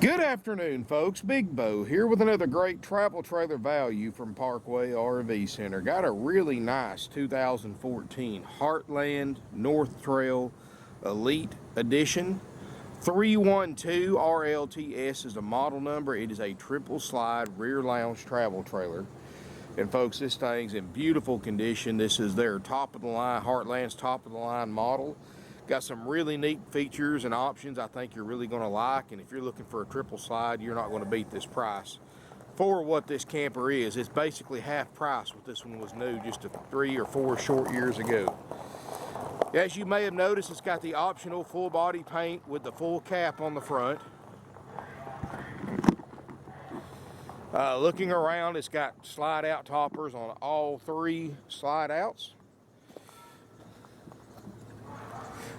Good afternoon, folks. Big Bo here with another great travel trailer value from Parkway RV Center. Got a really nice 2014 Heartland North Trail Elite Edition. 312 RLTS is the model number. It is a triple slide rear lounge travel trailer. And folks, this thing's in beautiful condition. This is their top of the line, Heartland's top of the line model. Got some really neat features and options I think you're really going to like, and if you're looking for a triple slide, you're not going to beat this price. For what this camper is, it's basically half price what this one was new just 3 or 4 short years ago. As you may have noticed, it's got the optional full body paint with the full cap on the front. Looking around, it's got slide out toppers on all 3 slide outs.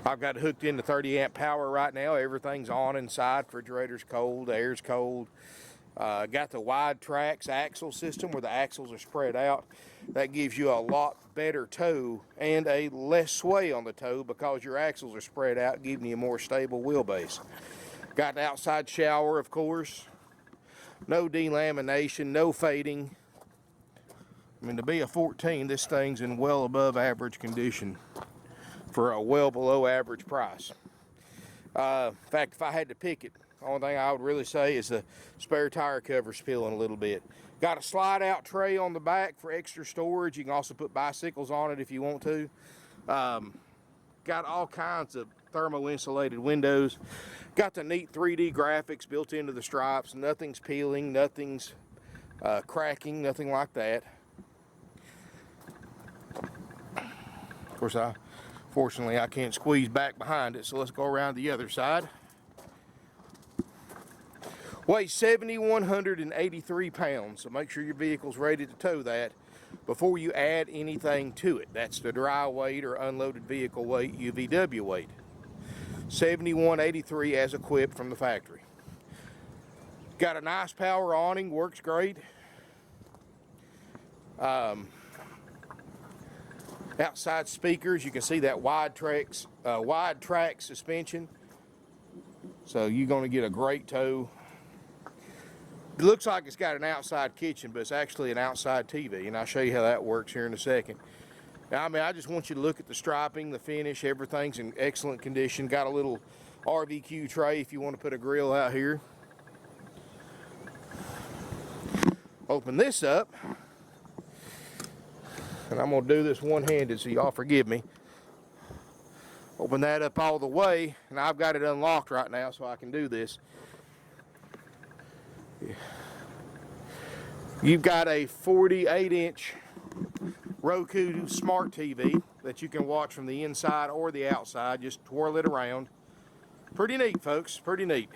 I've got it hooked into 30 amp power right now. Everything's on inside. Refrigerator's cold, air's cold. Got the wide tracks axle system where the axles are spread out. That gives you a lot better tow and a less sway on the tow because your axles are spread out, giving you a more stable wheelbase. Got the outside shower, of course. No delamination, no fading. I mean, to be a 14, this thing's in well above average condition for a well below average price. In fact, if I had to pick it, the only thing I would really say is the spare tire cover's peeling a little bit. Got a slide out tray on the back for extra storage. You can also put bicycles on it if you want to. Got all kinds of thermal insulated windows. Got the neat 3D graphics built into the stripes. Nothing's peeling, nothing's cracking, nothing like that. Of course, fortunately, I can't squeeze back behind it, so let's go around the other side. Weighs 7,183 pounds, so make sure your vehicle's ready to tow that before you add anything to it. That's the dry weight or unloaded vehicle weight, UVW weight. 7,183 as equipped from the factory. Got a nice power awning, works great. Outside speakers, you can see that wide track suspension, so you're going to get a great tow. It looks like it's got an outside kitchen, but it's actually an outside TV, and I'll show you how that works here in a second. Now, I mean, I just want you to look at the striping, the finish, everything's in excellent condition. Got a little RVQ tray if you want to put a grill out here. Open this up. And I'm going to do this one-handed, so y'all forgive me. Open that up all the way, and I've got it unlocked right now so I can do this. You've got a 48-inch Roku smart TV that you can watch from the inside or the outside. Just twirl it around. Pretty neat, folks, pretty neat.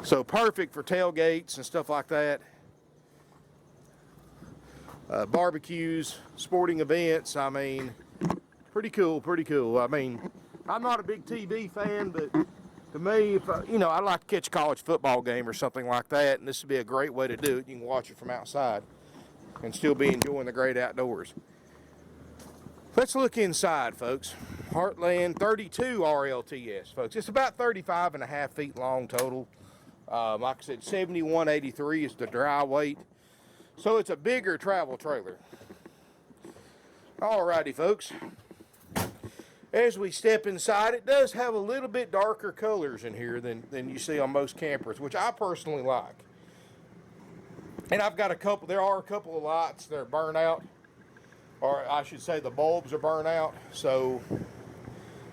So perfect for tailgates and stuff like that. Barbecues, sporting events, I mean, pretty cool, pretty cool. I mean, I'm not a big TV fan, but to me, if I'd like to catch a college football game or something like that, and this would be a great way to do it. You can watch it from outside and still be enjoying the great outdoors. Let's look inside, folks. Heartland 32 RLTS, folks. It's about 35.5 feet long total. Like I said, 7,183 is the dry weight. So it's a bigger travel trailer. Alrighty, folks. As we step inside, it does have a little bit darker colors in here than you see on most campers, which I personally like. And I've got there are a couple of lights that are burnt out. Or I should say the bulbs are burnt out. So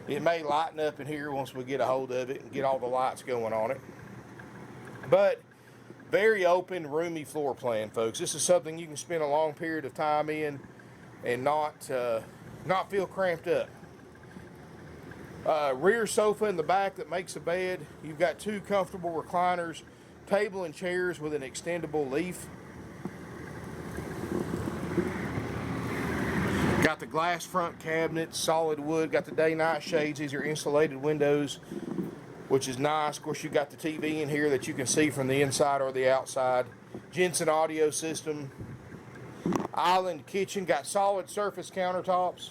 it may lighten up in here once we get a hold of it and get all the lights going on it. But very open, roomy floor plan, folks. This is something you can spend a long period of time in and not feel cramped up. Rear sofa in the back that makes a bed. You've got 2 comfortable recliners, table and chairs with an extendable leaf. Got the glass front cabinets, solid wood. Got the day-night shades. These are insulated windows, which is nice. Of course, you got the TV in here that you can see from the inside or the outside. Jensen audio system. Island kitchen. Got solid surface countertops.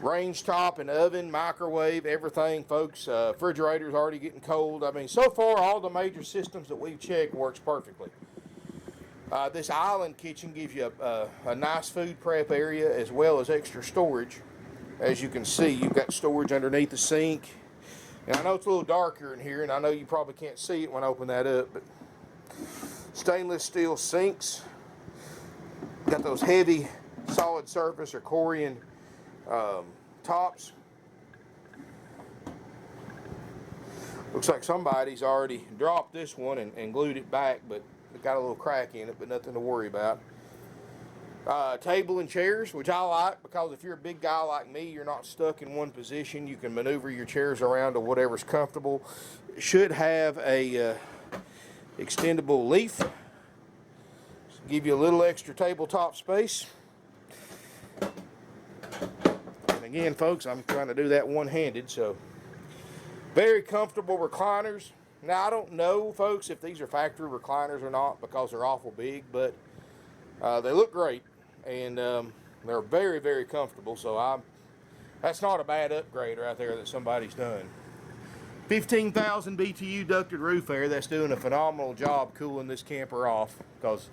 Range top and oven, microwave, everything, folks. Refrigerator's already getting cold. I mean, so far, all the major systems that we've checked works perfectly. This island kitchen gives you a nice food prep area as well as extra storage. As you can see, you've got storage underneath the sink. And I know it's a little darker in here, and I know you probably can't see it when I open that up, but stainless steel sinks. Got those heavy solid surface or Corian tops. Looks like somebody's already dropped this one and glued it back, but it got a little crack in it, but nothing to worry about. Table and chairs, which I like, because if you're a big guy like me, you're not stuck in one position. You can maneuver your chairs around to whatever's comfortable. It should have a extendable leaf. Give you a little extra tabletop space. And again, folks, I'm trying to do that one-handed, so very comfortable recliners. Now, I don't know, folks, if these are factory recliners or not, because they're awful big, but they look great, and they're very, very comfortable, so that's not a bad upgrade right there that somebody's done. 15,000 BTU ducted roof air. That's doing a phenomenal job cooling this camper off, because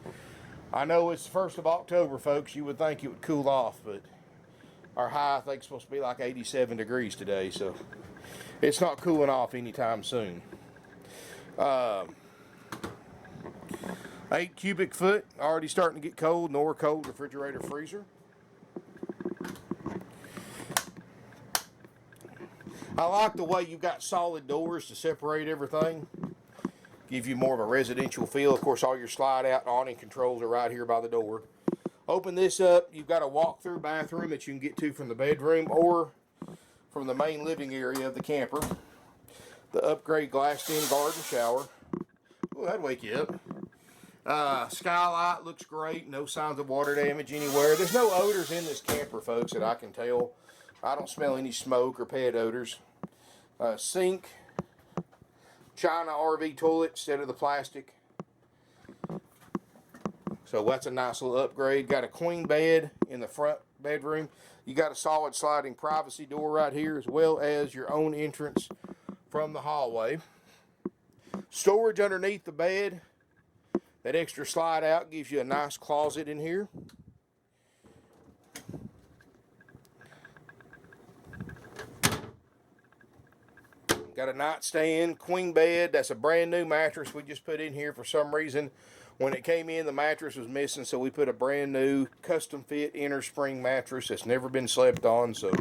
I know it's the 1st of October, folks. You would think it would cool off, but our high, I think, is supposed to be like 87 degrees today, so it's not cooling off anytime soon. 8 cubic foot, already starting to get cold, nor cold refrigerator freezer. I like the way you've got solid doors to separate everything. Give you more of a residential feel. Of course, all your slide out and awning controls are right here by the door. Open this up, you've got a walk-through bathroom that you can get to from the bedroom or from the main living area of the camper. The upgrade glassed-in garden shower. Oh, that'd wake you up. Skylight looks great. No signs of water damage anywhere. There's no odors in this camper, folks, that I can tell. I don't smell any smoke or pet odors. Sink. China RV toilet instead of the plastic. So that's a nice little upgrade. Got a queen bed in the front bedroom. You got a solid sliding privacy door right here, as well as your own entrance from the hallway. Storage underneath the bed. That extra slide out gives you a nice closet in here. Got a nightstand, queen bed. That's a brand new mattress we just put in here for some reason. When it came in, the mattress was missing, so we put a brand new custom fit inner spring mattress that's never been slept on, so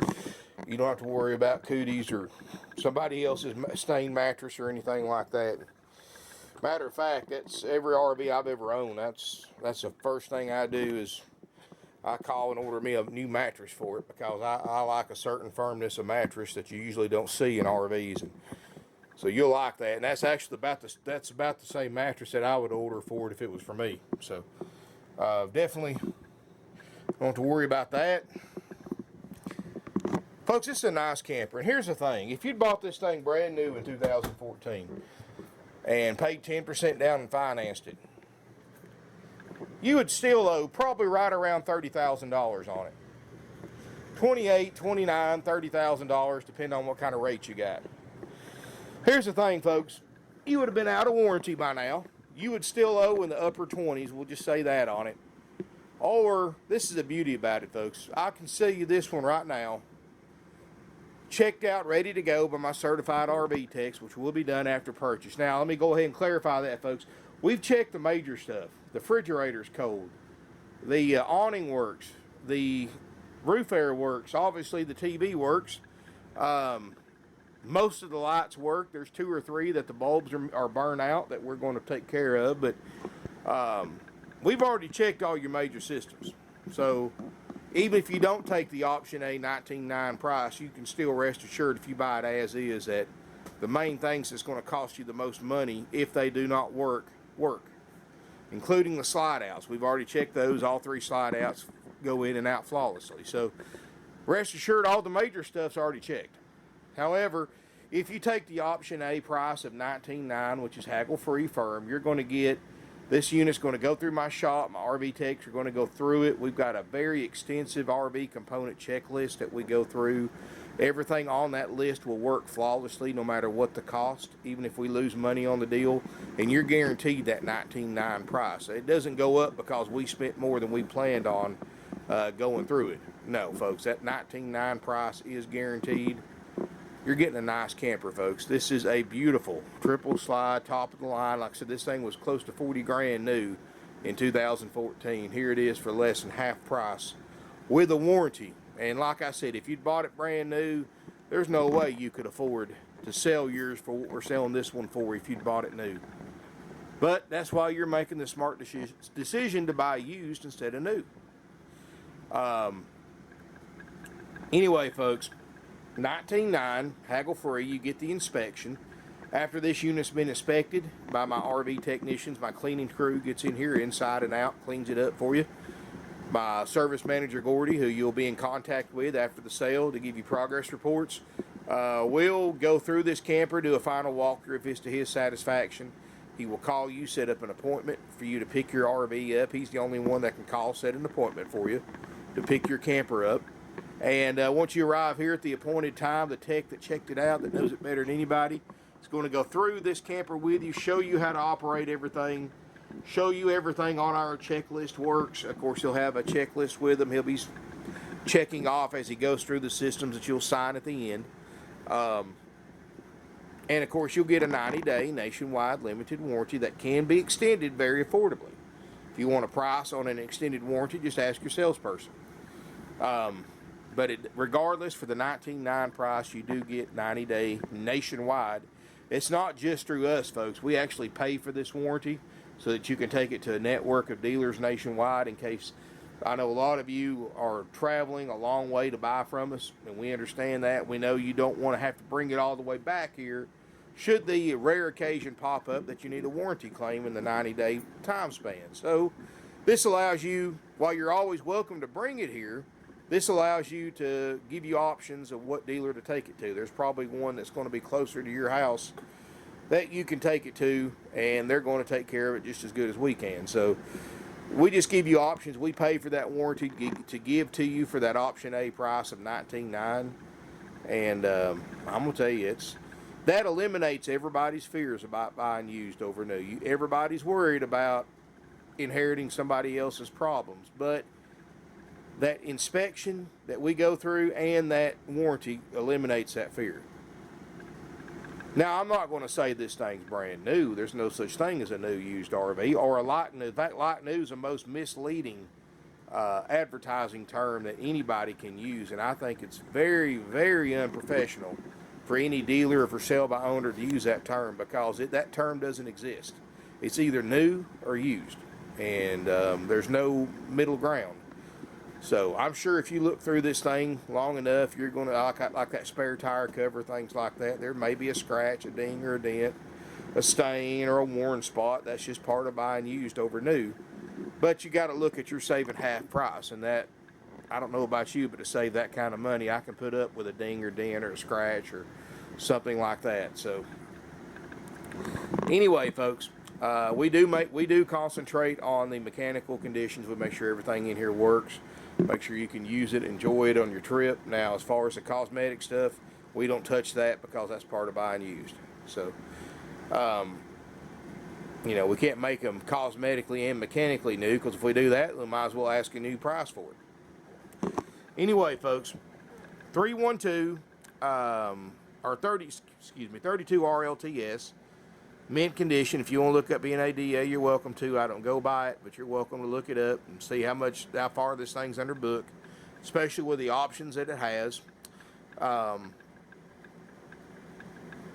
you don't have to worry about cooties or somebody else's stained mattress or anything like that. Matter of fact, that's every RV I've ever owned. That's the first thing I do is I call and order me a new mattress for it, because I like a certain firmness of mattress that you usually don't see in RVs, and so you'll like that. And that's actually about the same mattress that I would order for it if it was for me. So definitely don't have to worry about that. Folks, this is a nice camper. And here's the thing. If you'd bought this thing brand new in 2014 and paid 10% down and financed it, you would still owe probably right around $30,000 on it. $28,000, $29,000, $30,000, depending on what kind of rate you got. Here's the thing, folks. You would have been out of warranty by now. You would still owe in the upper 20s. We'll just say that on it. Or, this is the beauty about it, folks. I can sell you this one right now, checked out, ready to go by my certified RV techs, which will be done after purchase. Now, let me go ahead and clarify that, folks. We've checked the major stuff. The refrigerator's cold. The awning works. The roof air works. Obviously, the TV works. Most of the lights work. There's 2 or 3 that the bulbs are burned out that we're going to take care of. But we've already checked all your major systems. So even if you don't take the option A $19,900 price, you can still rest assured if you buy it as is that the main things that's going to cost you the most money, if they do not work, including the slide outs. We've already checked those. All 3 slide outs go in and out flawlessly. So rest assured all the major stuff's already checked. However, if you take the option A price of $19,900, which is haggle free firm, you're going to get This unit's going to go through my shop. My RV techs are going to go through it. We've got a very extensive RV component checklist that we go through. Everything on that list will work flawlessly no matter what the cost, even if we lose money on the deal. And you're guaranteed that $19,900 price. It doesn't go up because we spent more than we planned on going through it. No, folks, that $19,900 price is guaranteed. You're getting a nice camper, folks. This is a beautiful triple slide, top of the line. Like I said, this thing was close to 40 grand new in 2014. Here it is for less than half price with a warranty. And like I said, if you'd bought it brand new, there's no way you could afford to sell yours for what we're selling this one for if you'd bought it new. But that's why you're making the smart decision to buy used instead of new. Anyway, folks, $19,900, haggle free. You get the inspection. After this unit's been inspected by my RV technicians, my cleaning crew gets in here inside and out, cleans it up for you. My service manager, Gordy, who you'll be in contact with after the sale to give you progress reports, will go through this camper, do a final walkthrough if it's to his satisfaction. He will call you, set up an appointment for you to pick your RV up. He's the only one that can call, set an appointment for you to pick your camper up. And once you arrive here at the appointed time, the tech that checked it out, that knows it better than anybody, is going to go through this camper with you, show you how to operate everything, show you everything on our checklist works. Of course, he'll have a checklist with him. He'll be checking off as he goes through the systems that you'll sign at the end. And of course, you'll get a 90-day nationwide limited warranty that can be extended very affordably. If you want a price on an extended warranty, just ask your salesperson. But regardless, for the $19,900 price, you do get 90-day nationwide. It's not just through us, folks. We actually pay for this warranty so that you can take it to a network of dealers nationwide. In case, I know a lot of you are traveling a long way to buy from us, and we understand that. We know you don't want to have to bring it all the way back here should the rare occasion pop up that you need a warranty claim in the 90-day time span. So this allows you, while you're always welcome to bring it here, this allows you to give you options of what dealer to take it to. There's probably one that's going to be closer to your house that you can take it to, and they're going to take care of it just as good as we can. So we just give you options. We pay for that warranty to give to you for that option A price of $19,900. And I'm going to tell you, that eliminates everybody's fears about buying used over new. Everybody's worried about inheriting somebody else's problems, but that inspection that we go through and that warranty eliminates that fear. Now, I'm not going to say this thing's brand new. There's no such thing as a new used RV or a like new. In fact, like new is the most misleading advertising term that anybody can use, and I think it's very, very unprofessional for any dealer or for sale by owner to use that term, because that term doesn't exist. It's either new or used, and there's no middle ground. So I'm sure if you look through this thing long enough, you're going to, like that spare tire cover, things like that, there may be a scratch, a ding or a dent, a stain or a worn spot. That's just part of buying used over new. But you got to look at your saving half price, and that, I don't know about you, but to save that kind of money, I can put up with a ding or dent or a scratch or something like that. So anyway, folks, we do concentrate on the mechanical conditions. We make sure everything in here works. Make sure you can use it, enjoy it on your trip. Now, as far as the cosmetic stuff, we don't touch that because that's part of buying used. So, you know, we can't make them cosmetically and mechanically new, because if we do that, we might as well ask a new price for it. Anyway, folks, 312 or 32 RLTS, mint condition. If you want to look up NADA, you're welcome to. I don't go by it, but you're welcome to look it up and see how far this thing's under book, especially with the options that it has.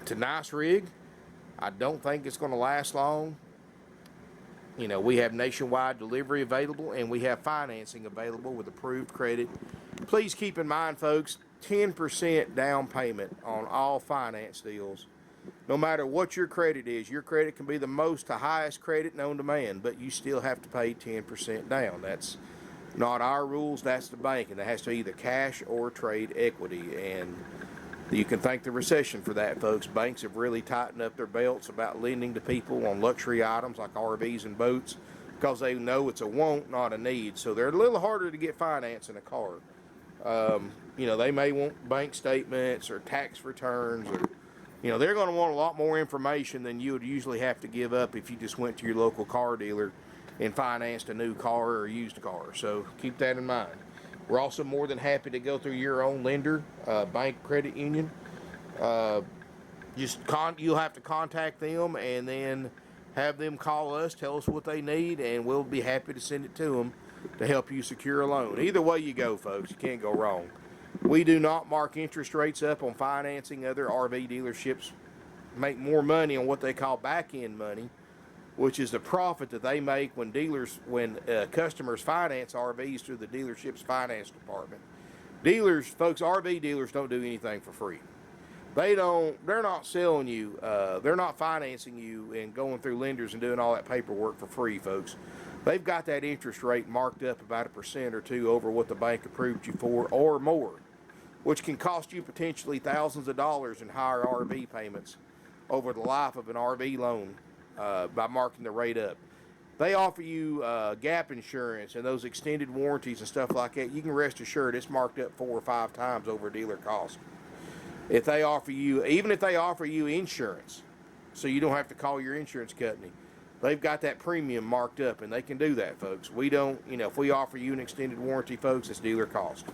It's a nice rig. I don't think it's going to last long. You know, we have nationwide delivery available, and we have financing available with approved credit. Please keep in mind, folks, 10% down payment on all finance deals. No matter what your credit is, your credit can be the most to highest credit known to man, but you still have to pay 10% down. That's not our rules, that's the bank, and that has to be either cash or trade equity. And You can thank the recession for that, folks. Banks have really tightened up their belts about lending to people on luxury items like RVs and boats because they know it's a want, not a need. So they're a little harder to get finance in a car. You know, they may want bank statements or tax returns, or, you know, they're going to want a lot more information than you would usually have to give up if you just went to your local car dealer and financed a new car or a used car. So keep that in mind. We're also more than happy to go through your own lender, bank, credit union. You'll have to contact them and then have them call us, tell us what they need, and we'll be happy to send it to them to help you secure a loan. Either way you go, folks, you can't go wrong. We do not mark interest rates up on financing. Other RV dealerships make more money on what they call back-end money, which is the profit that they make when customers finance RVs through the dealership's finance department. Dealers, folks, RV dealers don't do anything for free. They're not selling you, they're not financing you and going through lenders and doing all that paperwork for free, folks. They've got that interest rate marked up about 1% or 2% over what the bank approved you for or more, which can cost you potentially thousands of dollars in higher RV payments over the life of an RV loan by marking the rate up. They offer you gap insurance and those extended warranties and stuff like that. You can rest assured it's marked up 4 or 5 times over dealer cost. If they offer you, even if they offer you insurance, so you don't have to call your insurance company, they've got that premium marked up, and they can do that, folks. We don't, you know, if we offer you an extended warranty, folks, it's dealer cost.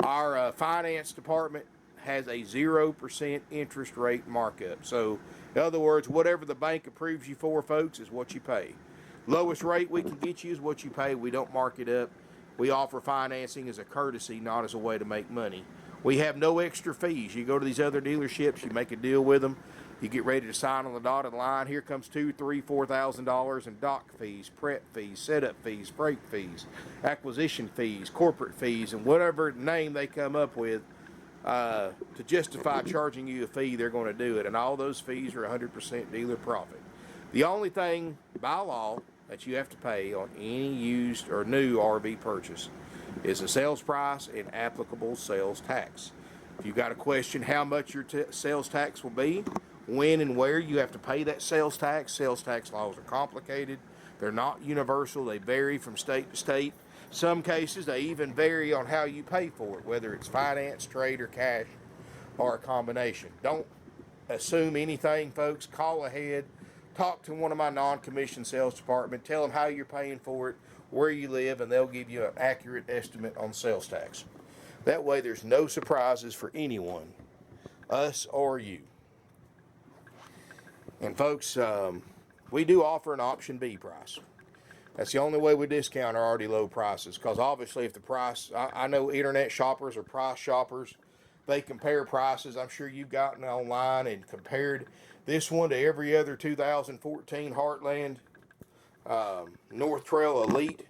Our finance department has a 0% interest rate markup. So, in other words, whatever the bank approves you for, folks, is what you pay. Lowest rate we can get you is what you pay. We don't mark it up. We offer financing as a courtesy, not as a way to make money. We have no extra fees. You go to these other dealerships, you make a deal with them, you get ready to sign on the dotted line. Here comes $2,000, $3,000, $4,000 in dock fees, prep fees, setup fees, freight fees, acquisition fees, corporate fees, and whatever name they come up with to justify charging you a fee, they're going to do it. And all those fees are 100% dealer profit. The only thing by law that you have to pay on any used or new RV purchase is the sales price and applicable sales tax. If you've got a question how much your sales tax will be, when and where you have to pay that sales tax laws are complicated. They're not universal. They vary from state to state. Some cases, they even vary on how you pay for it, whether it's finance, trade, or cash, or a combination. Don't assume anything, folks. Call ahead. Talk to one of my non-commissioned sales department. Tell them how you're paying for it, where you live, and they'll give you an accurate estimate on sales tax. That way there's no surprises for anyone, us or you. And folks, we do offer an option B price. That's the only way we discount our already low prices, because obviously if the price, I know internet shoppers are price shoppers. They compare prices. I'm sure you've gotten online and compared this one to every other 2014 Heartland North Trail Elite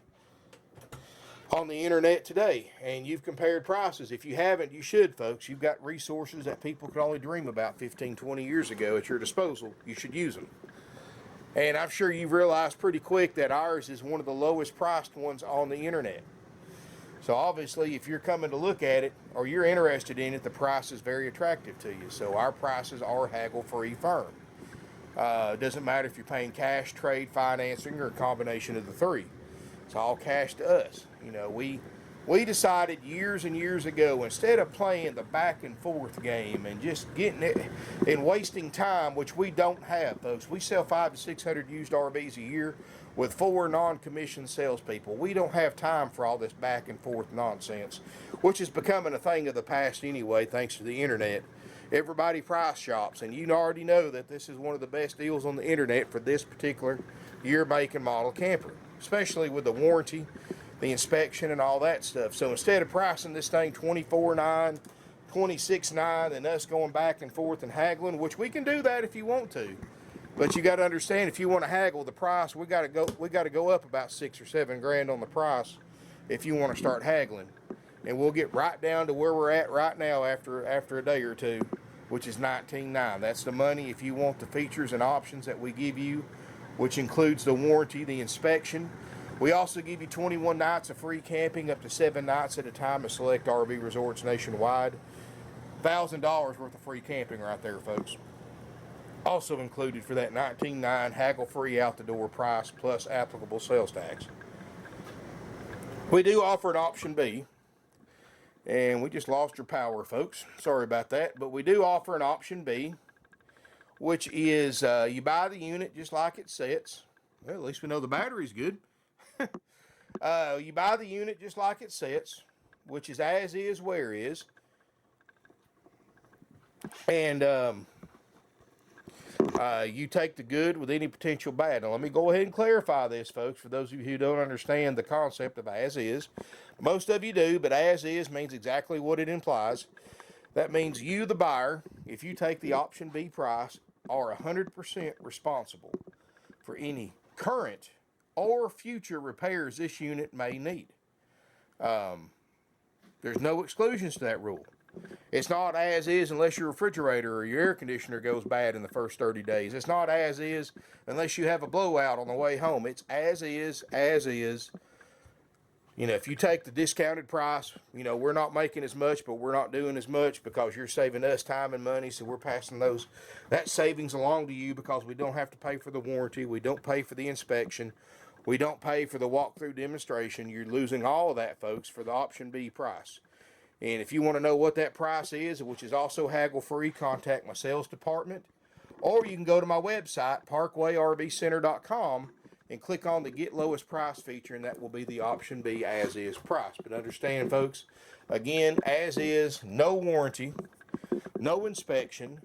on the internet today, and you've compared prices. If you haven't, you should, folks. You've got resources that people could only dream about 15, 20 years ago at your disposal. You should use them. And I'm sure you've realized pretty quick that ours is one of the lowest priced ones on the internet. So obviously, if you're coming to look at it or you're interested in it, the price is very attractive to you. So our prices are haggle-free firm. It doesn't matter if you're paying cash, trade, financing, or a combination of the three. It's all cash to us. You know, we decided years and years ago, instead of playing the back and forth game and just getting it and wasting time, which we don't have, folks. We sell 500 to 600 used RVs a year with 4 non-commissioned salespeople. We don't have time for all this back and forth nonsense, which is becoming a thing of the past anyway, thanks to the internet. Everybody price shops, and you already know that this is one of the best deals on the internet for this particular year, make, and model camper, especially with the warranty, the inspection, and all that stuff. So instead of pricing this thing $24,900, $26,900, and us going back and forth and haggling, which we can do that if you want to, but you got to understand, if you want to haggle the price, we got to go up about $6 or $7 grand on the price if you want to start haggling, and we'll get right down to where we're at right now after a day or two, which is $19,900. That's the money if you want the features and options that we give you, which includes the warranty, the inspection. We also give you 21 nights of free camping, up to 7 nights at a time at select RV resorts nationwide. $1,000 worth of free camping right there, folks. Also included for that $19,900 haggle-free out-the-door price plus applicable sales tax. We do offer an option B, and we just lost your power, folks. Sorry about that, but we do offer an option B, which is you buy the unit just like it sits. Well, at least we know the battery's good. You buy the unit just like it sits, which is as is, where is. And you take the good with any potential bad. Now, let me go ahead and clarify this, folks, for those of you who don't understand the concept of as is. Most of you do, but as is means exactly what it implies. That means you, the buyer, if you take the option B price, are 100% responsible for any current or future repairs this unit may need. There's no exclusions to that rule. It's not as is unless your refrigerator or your air conditioner goes bad in the first 30 days. It's not as is unless you have a blowout on the way home. It's as is, as is. You know, if you take the discounted price, you know, we're not making as much, but we're not doing as much because you're saving us time and money, so we're passing that savings along to you because we don't have to pay for the warranty, we don't pay for the inspection, we don't pay for the walkthrough demonstration. You're losing all of that, folks, for the option B price. And if you want to know what that price is, which is also haggle-free, contact my sales department. Or you can go to my website, parkway-rv-center.com, and click on the Get Lowest Price feature, and that will be the option B as-is price. But understand, folks, again, as is, no warranty, no inspection,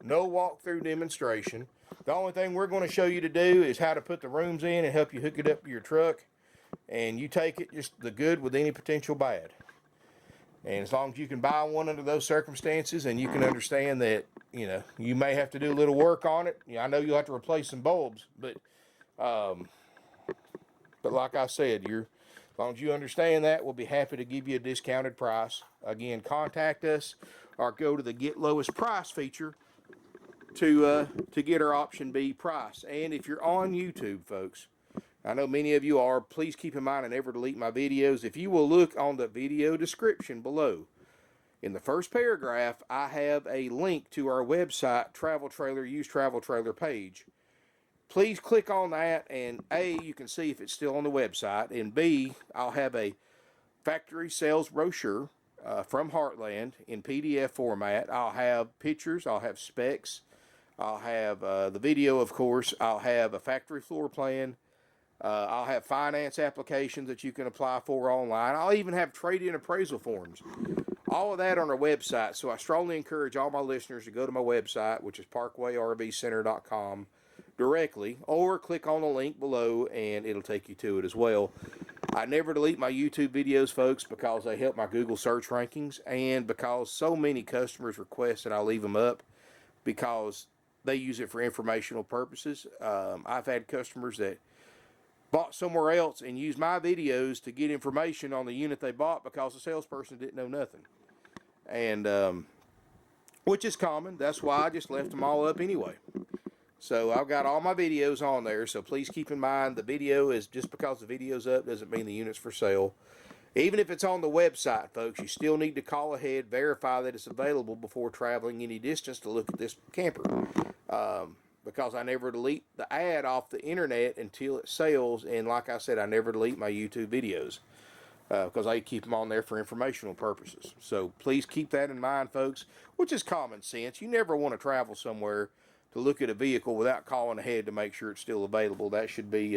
no walkthrough demonstration. The only thing we're going to show you to do is how to put the rooms in and help you hook it up to your truck. And you take it just the good with any potential bad. And as long as you can buy one under those circumstances and you can understand that, you know, you may have to do a little work on it. I know you'll have to replace some bulbs, but like I said, as long as you understand that, we'll be happy to give you a discounted price. Again, contact us or go to the Get Lowest Price feature to get our option B price. And if you're on YouTube, folks, I know many of you are. Please keep in mind I never delete my videos. If you will look on the video description below, in the first paragraph, I have a link to our website, Travel Trailer, Used Travel Trailer page. Please click on that, and A, you can see if it's still on the website, and B, I'll have a factory sales brochure from Heartland in PDF format. I'll have pictures, I'll have specs, I'll have the video, of course, I'll have a factory floor plan. I'll have finance applications that you can apply for online. I'll even have trade-in appraisal forms. All of that on our website. So I strongly encourage all my listeners to go to my website, which is parkway-rv-center.com, directly, or click on the link below and it'll take you to it as well. I never delete my YouTube videos, folks, because they help my Google search rankings and because so many customers request that I leave them up because they use it for informational purposes. I've had customers that bought somewhere else and used my videos to get information on the unit they bought because the salesperson didn't know nothing. And which is common. That's why I just left them all up anyway. So I've got all my videos on there, so please keep in mind the video is just because the video's up doesn't mean the unit's for sale. Even if it's on the website, folks, you still need to call ahead, verify that it's available before traveling any distance to look at this camper. Because I never delete the ad off the internet until it sells, and like I said, I never delete my YouTube videos because I keep them on there for informational purposes. So please keep that in mind, folks, which is common sense. You never want to travel somewhere to look at a vehicle without calling ahead to make sure it's still available. That should be,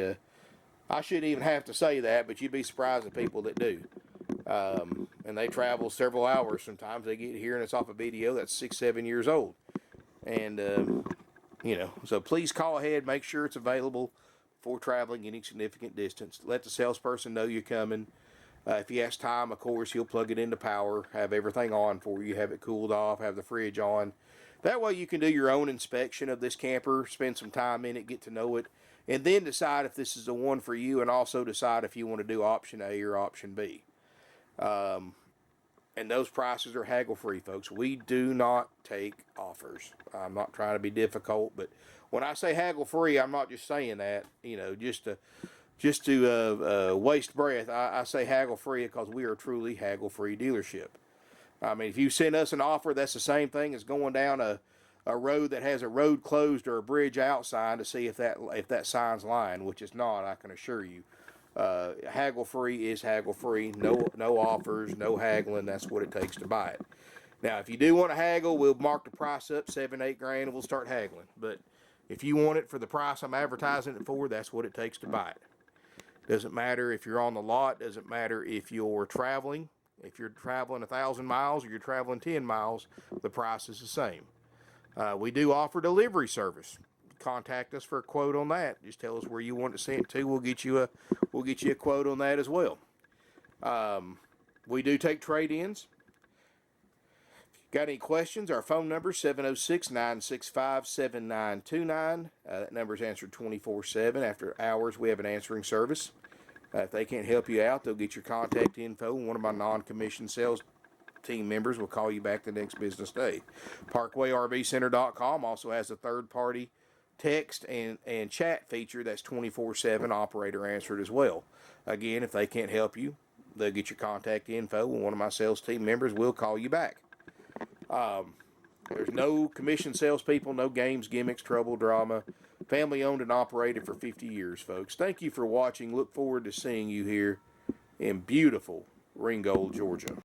I shouldn't even have to say that, but you'd be surprised at people that do. And they travel several hours. Sometimes they get here and it's off a video that's 6-7 years old. And you know, so please call ahead, make sure it's available before traveling any significant distance. Let the salesperson know you're coming. If he has time, of course, he'll plug it into power, have everything on for you, have it cooled off, have the fridge on. That way you can do your own inspection of this camper, spend some time in it, get to know it, and then decide if this is the one for you and also decide if you want to do option A or option B. And those prices are haggle-free, folks. We do not take offers. I'm not trying to be difficult, but when I say haggle-free, I'm not just saying that, you know, just to waste breath. I say haggle-free because we are truly haggle-free dealership. I mean, if you send us an offer, that's the same thing as going down a road that has a road closed or a bridge out sign to see if that sign's lying, which is not, I can assure you. Haggle free is haggle free. No offers, no haggling. That's what it takes to buy it. Now, if you do want to haggle, we'll mark the price up $7-8 grand, and we'll start haggling. But if you want it for the price I'm advertising it for, that's what it takes to buy it. Doesn't matter if you're on the lot. Doesn't matter if you're traveling. If you're traveling 1,000 miles or you're traveling 10 miles, the price is the same. We do offer delivery service. Contact us for a quote on that. Just tell us where you want it sent to. We'll get you a quote on that as well. We do take trade-ins. Got any questions? Our phone number is 706-965-7929. That number is answered 24/7. After hours, we have an answering service. If they can't help you out, they'll get your contact info, and one of my non-commissioned sales team members will call you back the next business day. ParkwayRVCenter.com also has a third-party text and chat feature that's 24/7 operator answered as well. Again, if they can't help you, they'll get your contact info, and one of my sales team members will call you back. There's no commission salespeople, no games, gimmicks, trouble, drama. Family owned and operated for 50 years, folks. Thank you for watching. Look forward to seeing you here in beautiful Ringgold, Georgia.